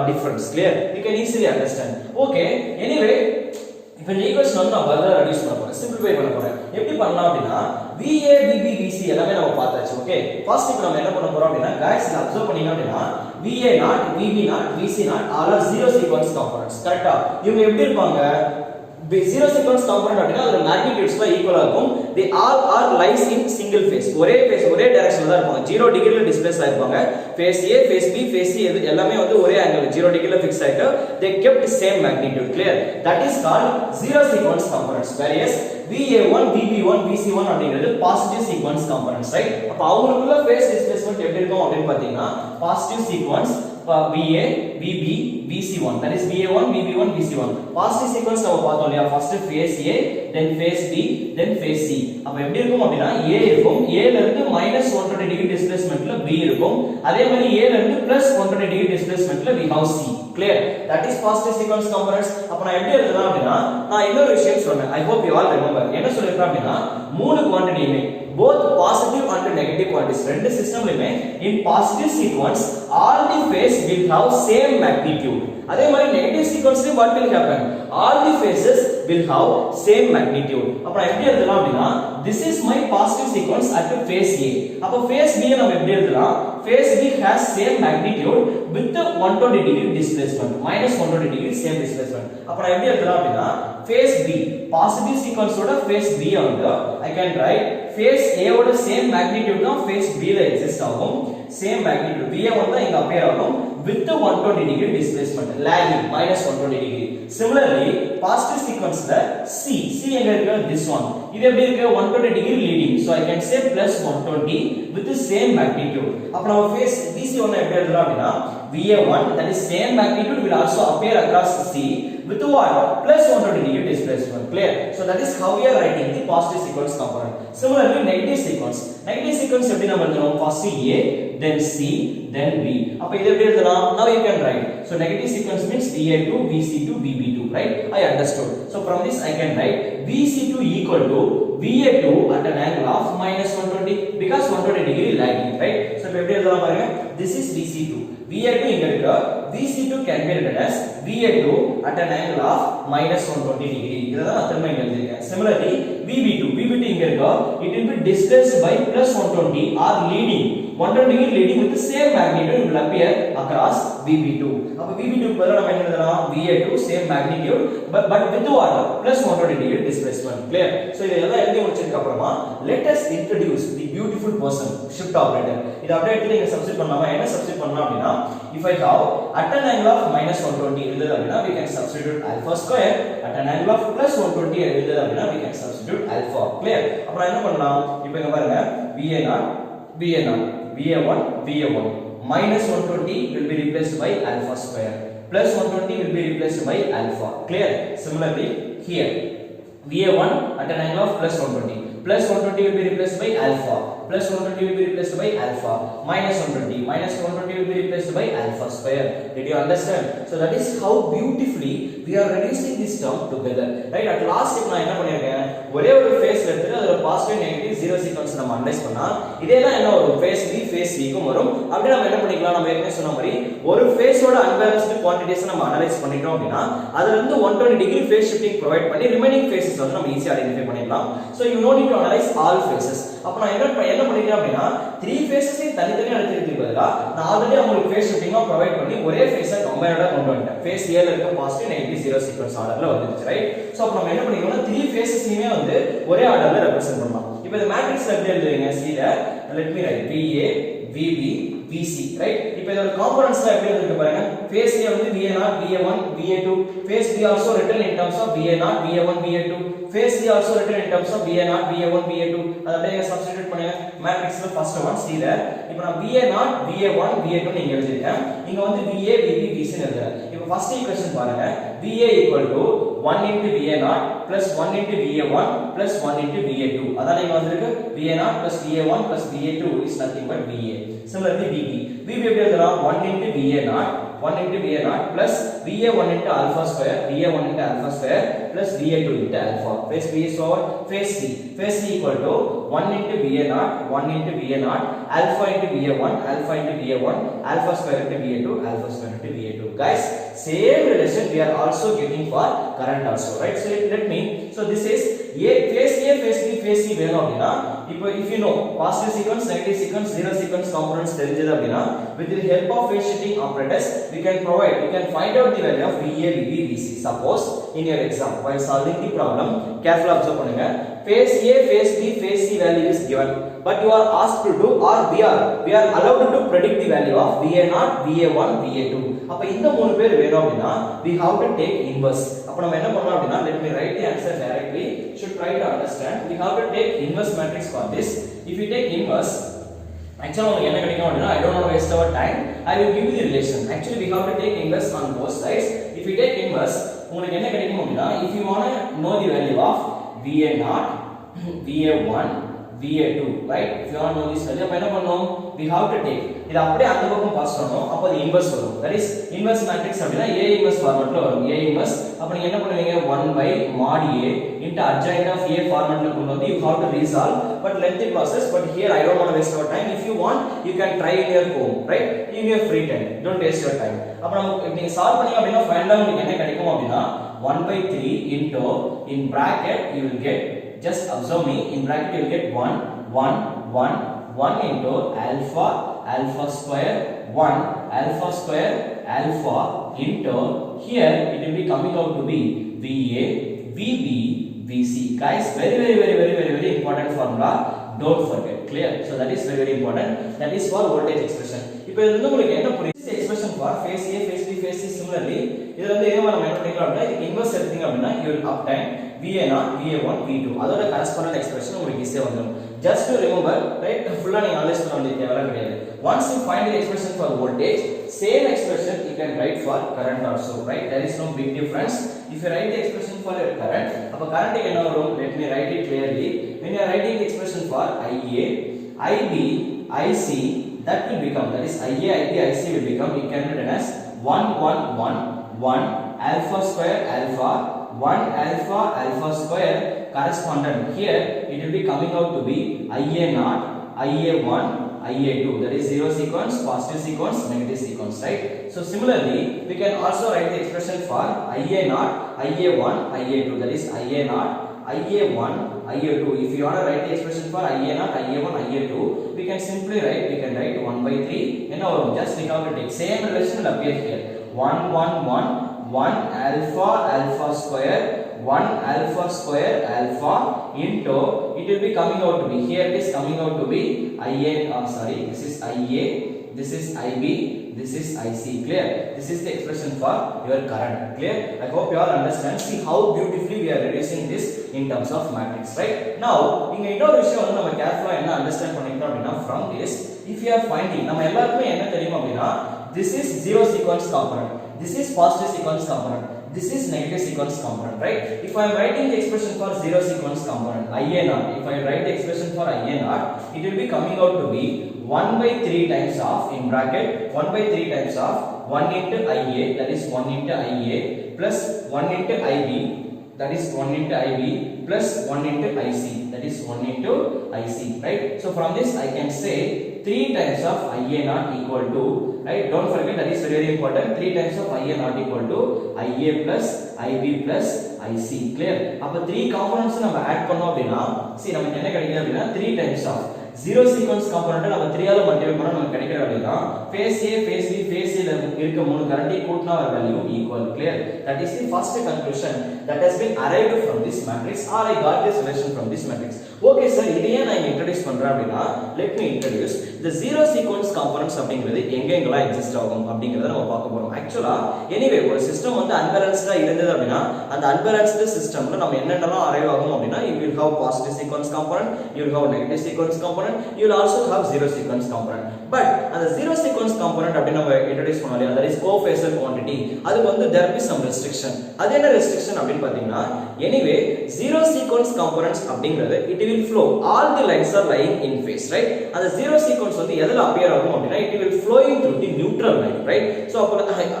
difference. Clear? You can easily understand. Okay, anyway இப்போ இந்த equation வந்து நான் ஃபர்தரா reduce பண்ண போறேன், simplify பண்ண போறேன். எப்படி பண்ணலாம் அப்படினா VA VB VC எல்லாமே நம்ம பார்த்தாச்சு. ஓகே, ஃபர்ஸ்ட் இப்போ நம்ம என்ன பண்ண போறோம் அப்படினா गाइस இத அப்சர்வ் பண்ணீங்க அப்படினா VA0, VB0, VC0 all are zero sequence components. கரெக்ட்டா? இவங்க எப்படி இருப்பாங்க? zero sequence component அப்படினா அதோட மேக்னிட்யூட்ஸ்லாம் ஈக்குவலா இருக்கும். they all are lies in single phase. ஒரே phase ஒரே டைரக்ஷன்ல தான் இருப்பாங்க. 0 டிகிரில டிஸ்பிளேஸ் ஆயிருப்பாங்க. phase A, phase B, phase C எல்லாமே வந்து ஒரே ஆங்கிள் 0 டிகிரில ஃபிக்ஸ் ஆயிட்டு they kept same magnitude. Clear? That is called zero sequence components. Whereas VA1, VB1, VC1 அப்படிங்கிறது positive sequence components, right? அப்ப அவங்களுக்குள்ள phase displacement எப்படி இருக்கும் அப்படினு பாத்தீங்கன்னா positive sequence VA, VB, VC1. That is VA1, VB1, VC1. Positive sequence நம்ம பார்த்தோம் இல்லையா? First phase A, then phase B, then phase C. அப்ப எப்படி இருக்கும் அப்படினா A இருக்கும். A ல இருந்து -120 டிகிரி டிஸ்பிளேஸ்மென்ட்ல B இருக்கும். அதே மாதிரி A ல இருந்து +120 degree டிஸ்பிளேஸ்மென்ட்ல we have C. Clear? That is positive sequence components. அப்ப நான் எப்படி எழுதலாம் அப்படினா நான் இன்னொரு விஷயம் சொன்னேன். I hope you all remember. என்ன சொல்லிருக்கேன் அப்படினா மூணு குவாண்டிட்டியுமே both positive and negative quantities ரெண்டு சிஸ்டம்லயுமே in positive sequence all the phase will have same magnitude. அதே மாதிரி negative sequence ல what will happen? all the phases will have same magnitude. அப்ப நான் எப்படி எழுதலாம் அப்படினா this is my positive sequence at phase A. அப்ப phase B நம்ம எப்படி எழுதலாம்? phase B has same magnitude with the 120 degree displacement, -120 degree same displacement. அப்ப நான் எப்படி எழுதலாம் அப்படினா phase B positive sequence ஓட phase B வந்து I can write phase A ஓட same magnitude தான் phase B ல exist ஆகும். same magnitude B வந்து இங்க appear ஆகும் with the 120 degree displacement, lagging -120 degree. Similarly positive sequence ல C எங்க இருக்கு? this one. இது எப்படி இருக்கு? 120 degree leading. So I can say +120 with the same magnitude. அப்ப நம்ம phase BC1 எப்படி எழுதலாம் அப்படினா VA1, that is same magnitude will also appear across C with what? +120 degree displacement. Clear? So that is how we are writing the positive sequence component. Similarly negative sequence எப்படி நம்ம எழுதணும்? first A, then C, then B. அப்ப இது எப்படி எழுதலாம்? now you can write. So negative sequence means VA2, VC2, VB2, right? I understood. So from this I can write VC2 equal to VA2 at an angle of -120 because 120 degree lagging, right? So இப்ப எப்படி எழுதலாம் பாருங்க. This is VC2. VA2 இங்க இருக்கு. VC2 can be written as VA2 at an angle of -120 degree. இததான் நான் திரும்ப இங்க எழுதிருக்கேன். Similarly VB2 இங்க இருக்கு. It will be displaced by +120 or leading 120 degree leading with the same magnitude will appear across VB2. அப்ப VB2 க்கு பதிலா நம்ம என்ன எழுதலாம்? VA2 same magnitude but with what? +120 degree displacement. Clear? So இதெல்லாம் எழுதி முடிச்சதுக்கு அப்புறமா let us introduce the beautiful person shift operator. இத அப்படியே எடுத்து நீங்க சப்ஸ்டிட் பண்ணலாமா? என்ன சப்ஸ்டிட் பண்ணலாம் அப்படினா if I have at an angle of -120 இருந்தது அப்படினா we can substitute alpha square. at an angle of +120 இருந்தது அப்படினா we can substitute alpha. Clear? அப்ப நான் என்ன பண்ணலாம்? இப்போ இங்க பாருங்க VA0 VA0, VA1, VA1. Minus 120 will be replaced by alpha square. Plus 120 will be replaced by alpha. Clear? Similarly, here VA1 at an angle of plus 120. Plus 120 will be replaced by alpha. Plus 120 will be replaced by alpha. Minus 120. Minus 120 will be replaced by alpha square. Did you understand? So that is how beautifully we are reducing this term together. Right? At last step நான் என்ன பண்ணிருக்கேன், ஒரே ஒரு face எடுத்துட்டு அதோட positive negative zero sequence நம்ம analyse பண்ணா இதே தான் என்ன வரும், ஃபேஸ் B ஃபேஸ் C க்கும் வரும். அப்படி நம்ம என்ன பண்ணிக்கலாம், நம்ம ஏற்கனவே சொன்ன மாதிரி ஒரு ஃபேஸோட அன்பேலன்ஸ்டு குவாண்டிட்டிஸ் நம்ம அனலைஸ் பண்ணிட்டோம் அப்படினா அதுல இருந்து 120 டிகிரி ஃபேஸ் ஷிஃப்டிங் ப்ரொவைட் பண்ணி ரிமைனிங் ஃபேஸஸ் வந்து நம்ம ஈஸியா ஐடென்டிஃபை பண்ணிடலாம். So you no need to analyze all phases. அப்ப நான் என்ன பண்ணிட்டேன் அப்படினா 3 ஃபேஸஸையும் தனித்தனியா எடுத்துக்கிறதுக்கு பதிலா நான் ஆல்ரெடி உங்களுக்கு ஃபேஸ் ஷிஃப்டிங்கா ப்ரொவைட் பண்ணி ஒரே ஃபேஸை கம்பைன்டா கொண்டு வந்துட்டேன். ஃபேஸ் A ல இருக்க பாசிட்டிவ் நெகட்டிவ் ஜீரோ சீக்வென்ஸ் ஆர்டர்ல வந்துருச்சு, ரைட்? சோ அப்ப நம்ம என்ன பண்ணிக்கணும்னா 3 ஃபேஸஸையுமே வந்து ஒரே ஆர்டர்ல ரெப்ரசன்ட் பண்ணலாம். இப்போ இந்த மேட்ரிக்ஸ்ல எப்படி எழுதுவீங்க? C ல let me write VA VB VC, right? இப்போ இதோட காம்போனன்ட்ஸ்லாம் எப்படி இருக்கு பாருங்க. ஃபேஸ் A வந்து VA0 VA1 VA2. Phase B also written in terms of VA0 VA1 VA2. Phase C also written in terms of VA0 VA1 VA2. அத அப்படியே substitute பண்ணுங்க. மேட்ரிக்ஸ்ல first one C ல இப்போ நான் VA0 VA1 VA2 நீங்க எழுதிட்டேன். இங்க வந்து VA VB VC ன்னு எழுதுறேன். இப்போ ஃபர்ஸ்ட் ஈக்குவேஷன் பாருங்க. VA = 1 into VA0 plus 1 into VA1 plus 1 into VA2. அதான் இங்க வந்திருக்கு VA0 plus VA1 plus VA2 is nothing but VA. Similarly VB எப்படி எழுதலாம்? 1 into VA0 1 into VA0 plus VA1 into alpha square VA1 into alpha square plus VA2 into alpha. Phase B is over. Phase C equal to 1 into VA0 1 into VA0 alpha into VA1 alpha into VA1 alpha square into VA2 alpha square into VA2. Guys, same relation we are also getting for current also, right? So let me, so this is phase A phase B phase C வேணும் அப்படினா இப்போ if you know positive sequence negative sequence zero sequence components தெரிஞ்சது அப்படினா with the help of phase shifting operators we can find out the value of VA VB VC. Suppose in your exam while solving the problem carefully observe பண்ணுங்க. Phase A phase B phase C value is given but you are asked to do or we are allowed to predict the value of VA0 VA1 VA2. அப்ப இந்த மூணு பேர் வேணும் அப்படினா we have to take inverse. அப்ப நம்ம என்ன பண்ணலாம் அப்படினா let me write the answer directly. Should try to understand. We have to take inverse matrix for this. If you take inverse, actually உங்களுக்கு என்ன கிடைக்கும் அப்படினா I don't want to waste our time. I will give you the relation. Actually we have to take inverse on both sides. If you take inverse, உங்களுக்கு என்ன கிடைக்கும் அப்படினா if you want to know the value of VA0 VA1 VA2, right? If you want to know this value, அப்ப என்ன பண்ணனும்? We have to take இது அப்படியே அந்த பக்கம் பாஸ் பண்ணனும். அப்ப அது இன்வெர்ஸ் வரும். That is inverse matrix அப்படினா A inverse ஃபார்மட்ல வரும். A inverse அப்ப நீங்க என்ன பண்ணுவீங்க? 1 by mod A into adjoint of A ஃபார்மட்ல கொண்டு வந்து you have to resolve, but lengthy process. But here I don't want to waste our time. If you want, you can try in your home, right? In your free time. Don't waste your time. அப்ப நம்ம நீங்க solve பண்ணீங்க அப்படினா ஃபைனலா உங்களுக்கு என்ன கிடைக்கும் அப்படினா 1/3 into in bracket you will get, just observe me, in bracket you will get 1 into alpha square 1 alpha square alpha into here it will be coming out to be VA VB VC. Guys, very important formula, don't forget. Clear? So that is very important. That is for voltage expression. இப்போ இதுல இருந்து உங்களுக்கு என்ன புரியுது? Expression for phase A phase B phase C. Similarly இதுல இருந்து ஏமா நம்ம என்ன பண்ணிக்கலாம் அப்படினா இன்வெர்ஸ் எடுத்தீங்க அப்படினா you will obtain VA0 VA1 V2. அதோட கரஸ்பாண்டன்ட் எக்ஸ்பிரஷன் உங்களுக்கு ஈஸியா வந்துரும். Just to remember, right? ஃபுல்லா நீங்க அனலைஸ் பண்ண வேண்டிய தேவை கிடையாது. Once you find the expression for voltage, same expression you can write for current also, right? There is no big difference. If you write the expression for your current, அப்ப current என்ன வரும்? Let me write it clearly. When you are writing the expression for IA, IB, IC, that will become, that is IA, IB, IC will become, it can be written as 1 alpha square alpha 1 alpha square correspondent. Here it will be coming out to be IA0 IA1 IA2, that is zero sequence, positive sequence, negative sequence, right? So similarly we can also write the expression for IA0 IA1 IA2, that is IA0 IA1 IA2. If you want to write the expression for IA0 IA1 IA2, we can simply write, 1/3 and now just we have to take same relation will appear here. 1 alpha square 1 alpha square alpha into, it will be coming out to be, here it is coming out to be this is IA, this is IB, this is IC. Clear? This is the expression for your current. Clear? I hope you all understand. See how beautifully we are reducing this in terms of matrix, right? Now இங்க இன்னொரு விஷயம் வந்து நம்ம கேர்ஃபுல்லா என்ன understand பண்ணிக்கணும் அப்படினா from this if you are finding நம்ம எல்லாருக்கும் என்ன தெரியும் அப்படினா this is zero sequence component, this is positive sequence component, this is negative sequence component, right? If I am writing the expression for zero sequence component IA naught, if I write the expression for IA naught, it will be coming out to be 1 by 3 times of in bracket 1 by 3 times of 1 into IA, that is 1 into IA, plus 1 into IB, that is 1 into IB, plus 1 into IC, that is 1 into IC, right? So from this I can say 3 times of IA naught equal to, right? Don't forget, that is very, very important. 3 times of IA naught equal to IA plus IB plus IC. Clear? அப்ப 3 components நம்ம add பண்ணோம் அப்படினா see நமக்கு என்ன கிடைக்குது அப்படினா 3 times of zero sequence component நம்ம 3 ஆல மல்டிப்ளை பண்ணா நமக்கு கிடைக்கிற வேல்யூ தான் phase A, phase B, phase C ல இருக்க மூணு கரண்ட்டை கூட்டினா வர value equal. Clear? That is the first conclusion that has been arrived from this matrix, or I got this relation from this matrix. Okay sir, இதையே நான் introduce பண்றேன் அப்படினா let me introduce the zero sequence components அப்படிங்கிறது எங்கெங்கலாம் exist ஆகும் அப்படிங்கறத நம்ம பார்க்க போறோம். ஆக்சுவலா எனிவே ஒரு சிஸ்டம் வந்து அன்பேலன்ஸ்டா இருந்தது அப்படினா அந்த அன்பேலன்ஸ்ட் சிஸ்டம்ல நம்ம என்னென்னலாம் அரைவ் ஆகும் அப்படினா you will have positive sequence component, you will have negative sequence component, you will also have zero sequence component. But அந்த zero sequence component அப்படி நம்ம இன்ட்ரோ듀ce பண்ணாலே that is co-phasor quantity, அதுக்கு வந்து there be some restriction. அது என்ன restriction அப்படினு பாத்தீங்கன்னா anyway zero sequence components அப்படிங்கிறது it will flow, all the lines are lying in phase, right? அந்த zero sequence வந்து எதுல appear ஆகும் அப்படினா it will flowing through the neutral line, right? So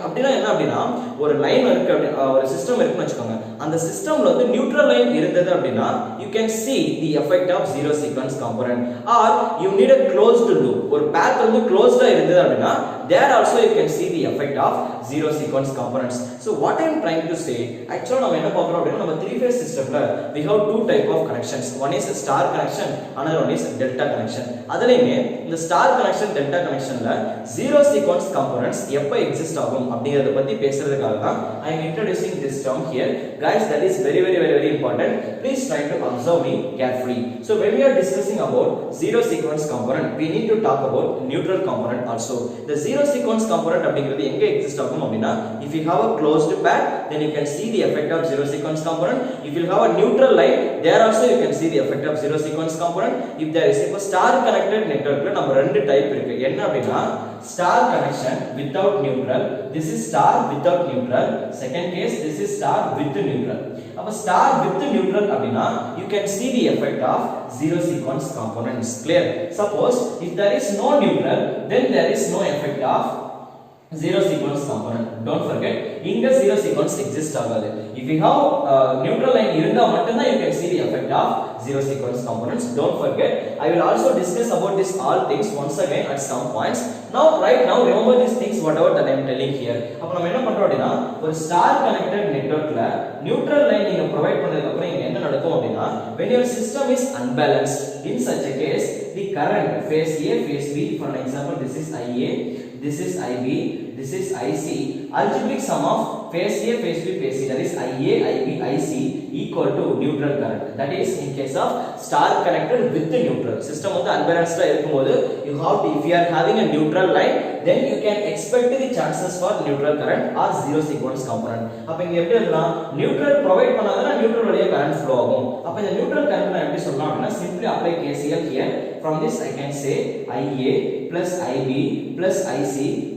அப்படினா என்ன அப்படினா ஒரு லைன் இருக்கு ஒரு சிஸ்டம் இருக்குன்னு வெச்சுக்கோங்க, அந்த சிஸ்டம்ல வந்து நியூட்ரல் லைன் இருந்தது அப்படினா you can see the effect of zero sequence component, or you need a closed loop, ஒரு path வந்து closed-ஆ இருந்தது அப்படினா there also you can see the effect of zero sequence components. So what I am trying to say, actually நம்ம என்ன பார்க்கறோம் அப்படினா நம்ம 3 phase systemல we have two type of connections, one is star connection, another one is delta connection. அதுலயுமே இந்த star connection delta connectionல zero sequence components எப்ப exist ஆகும் அப்படிங்கறத பத்தி பேசுறதுக்காக தான் I am introducing this term here. Guys, that is very, very, very, very important. Please try to observe me carefully. So when we are discussing about zero sequence component, we need to talk about neutral component also. The zero sequence component அப்படிங்கிறது எங்க exist ஆகும் அப்படினா if you have a closed path, then you can see the effect of zero sequence component. If you have a neutral line, there also you can see the effect of zero sequence component. If there is a star connected networkல நம்ம ரெண்டு type இருக்கு. என்ன அப்படினா star connection without neutral, this is star without neutral. Second case, this is star with neutral. அப்ப star with neutral அப்படினா you can see the effect of zero sequence components. Clear? Suppose if there is no neutral, then there is no effect of zero sequence component. Don't forget, inga zero sequence exist ஆகாது. If you have neutral line இருந்தா மட்டும் தான் you can see the effect of zero sequence components. Don't forget, I will also discuss about this all things once again at some points. Now right now remember these things whatever that I am telling here. அப்ப நம்ம என்ன பண்றோம் அப்படினா ஒரு star connected networkல neutral line நீங்க provide பண்ணதுக்கு அப்புறம் இங்க என்ன நடக்கும் அப்படினா when your system is unbalanced, in such a case the current phase A, phase B, for an example this is IA, this is IB, this is IC, algebraic sum of phase A, phase B, phase C, that is IA, IB, IC equal to neutral current. That is in case of star connected with the neutral system வந்து unbalanced இருக்கும்போது you have to, if you are having a neutral line, then you can expect the chances for neutral current or zero sequence component. அப்ப இங்க எப்படி எழுதலாம், neutral provide பண்ணாதனா neutral வழியா current flow ஆகும். அப்ப இந்த neutral current நான் எப்படி சொல்லலாம் அப்படினா simply apply KCL here. From this I can say IA plus IB plus IC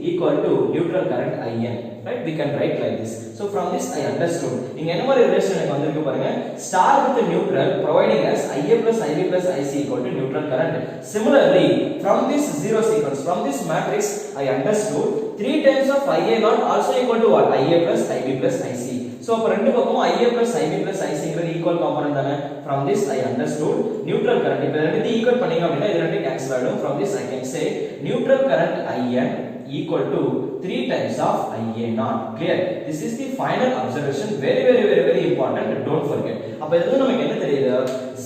equal to neutral current IN, right? We can write like this. So from this I understood இங்க என்ன மாதிரி relation எனக்கு வந்திருக்கு பாருங்க, star with neutral providing us IA plus IB plus IC equal to neutral current. Similarly, from this zero sequence, from this matrix I understood 3 times of IA naught also equal to what, IA plus IB plus IC. So அப்ப ரெண்டு பக்கமும் IA plus IB plus IC ங்கிறது equal component தானே. From this I understood neutral current, இப்ப ரெண்டையும் equal பண்ணீங்க அப்படினா இது ரெண்டும் கேன்சல் ஆயிடும். From this I can say neutral current IN equal to 3 times of IA naught. Clear? This is the final observation, very, very, very, very important. Don't forget. அப்ப இதுல நமக்கு என்ன தெரியுது,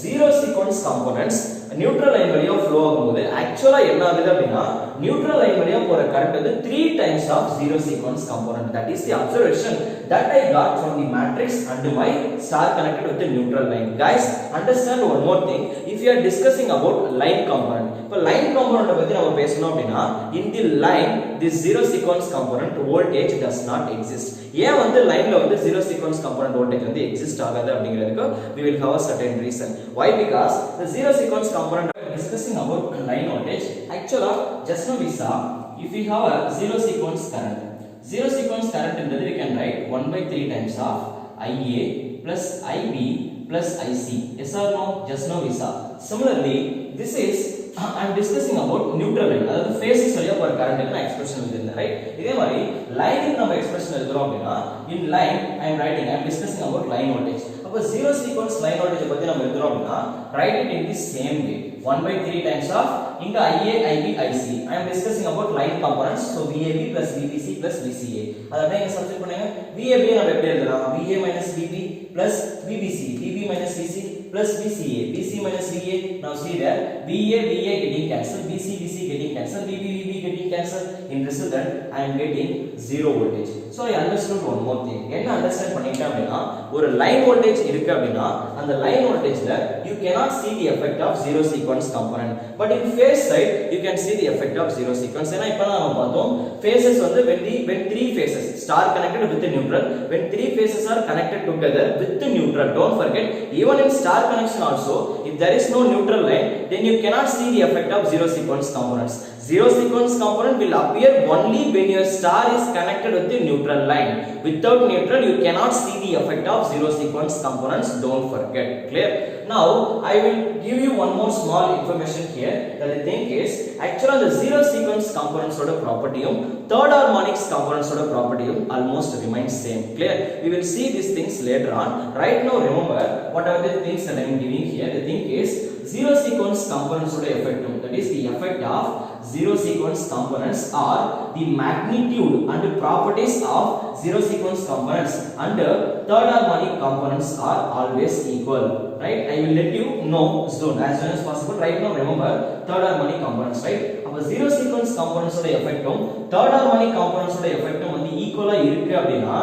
zero sequence components neutral line வழியா flow ஆகும்போது ஆக்சுவலா என்ன ஆகுது அப்படினா நியூட்ரல் லைன் வழியா போற கரண்ட் வந்து 3 times of zero sequence component. That is the observation that I got from the matrix and my star connected with the neutral line. Guys, understand one more thing. If you are discussing about line component, இப்போ line component பத்தி நம்ம பேசணும் அப்படினா in the line this zero sequence component voltage does not exist. ஏன் வந்து லைன்ல வந்து zero sequence component voltage வந்து exist ஆகாது அப்படிங்கிறதுக்கு we will have a certain reason. Why? Because the zero sequence component discussing about line voltage, actually just now we saw if we have a zero sequence current in we can write 1 by 3 times of IA plus IB plus IC. Yes or no? Just now we saw. Similarly, this is I am discussing about neutral line, அதாவது phases வழியா போற current க்கு நான் expression எழுதிருந்தேன், right? இதே மாதிரி line க்கு நம்ம expression எழுதுறோம் அப்படினா in line I am discussing about line voltage. அப்ப zero sequence line voltage பத்தி நம்ம எழுதுறோம் அப்படினா write it in the same way, 1 by 3 times of into IA IB IC. I am discussing about line components, so VAB plus VBC plus VCA. அத அப்படியே இங்க substitute பண்ணுங்க. VAB நம்ம எப்படி எழுதலாம்? VA minus VB plus VBC, VB minus VC plus VCA, VC minus VA. Now see there, VA getting cancelled, VC getting cancelled, VB getting cancelled. In resultant, I am getting zero voltage. So I understood one more thing. என்ன understand பண்ணிட்டேன் அப்படினா ஒரு line voltage இருக்கு அப்படினா அந்த line voltageல you cannot see the effect of zero sequence component, but in phase side you can see the effect of zero sequence. ஏனா இப்போ நாம பார்த்தோம் phases வந்து when three phases star connected with the neutral, when three phases are connected together with the neutral, don't forget even in star connection also if there is no neutral line then you cannot see the effect of zero sequence components. Zero sequence component will appear only when your star is connected with the neutral line. Without neutral you cannot see the effect of zero sequence components, don't forget. Clear? Now I will give you one more small information here, that the thing is actually the zero sequence components oda property third harmonics components oda property almost remains same. Clear? We will see these things later on. Right now remember what are the things that I am giving here. The thing is zero sequence components oda effect, that is the effect of zero sequence components are the magnitude and properties of zero sequence components and third harmonic components are always equal, right? I will let you know soon, as soon as possible. Right now remember third harmonic components, right? அப்ப zero sequence components oda effect third harmonic components oda effect வந்து ஈக்குவலா இருக்கு அப்படினா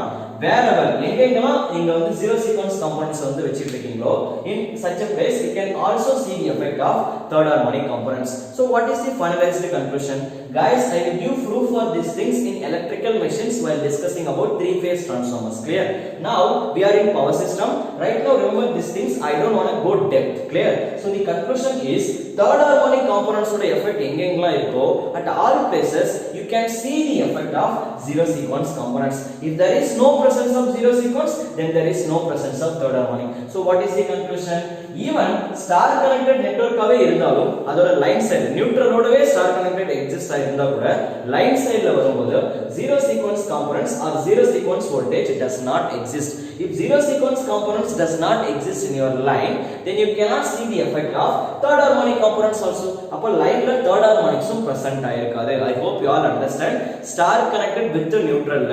wherever எங்கெங்கலாம் நீங்க வந்து zero sequence components வந்து வெச்சிட்டு இருக்கீங்களோ in such a place you can also see the effect of third harmonic components. So what is the finalized conclusion? Guys, I will give proof for these things in electrical machines while discussing about three phase transformers. Clear? Now we are in power system. Right now remember these things, I don't want to go depth. Clear? So the conclusion is third harmonic components oda effect எங்கெங்கலாம் இருக்கோ at all places you can see the effect of zero sequence components. If there is no presence of zero sequence then there is no presence of third harmonic. So what is the conclusion? Even star connected network ஆவே இருந்தாலும் அதோட line side neutral ஓடவே star connected exist ஆயிருந்தா கூட line சைடுல வரும்போது zero sequence components or zero sequence voltage does not exist. If zero sequence components does not exist in your line then you cannot see the effect of third harmonic components also. அப்ப லைன்ல third harmonics present ஆயிருக்காது. I hope you all understand. Star connected with the neutral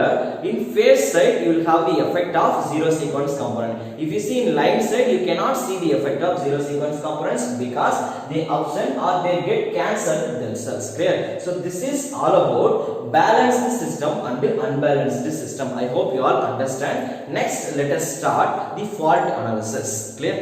in phase side you will have the effect of zero sequence component. If you see in line side you cannot see the effect of zero sequence components because they absent or they get cancelled themselves. Clear? So this is all about balanced system and unbalanced system. I hope you all understand. Next let us start the fault analysis. Clear?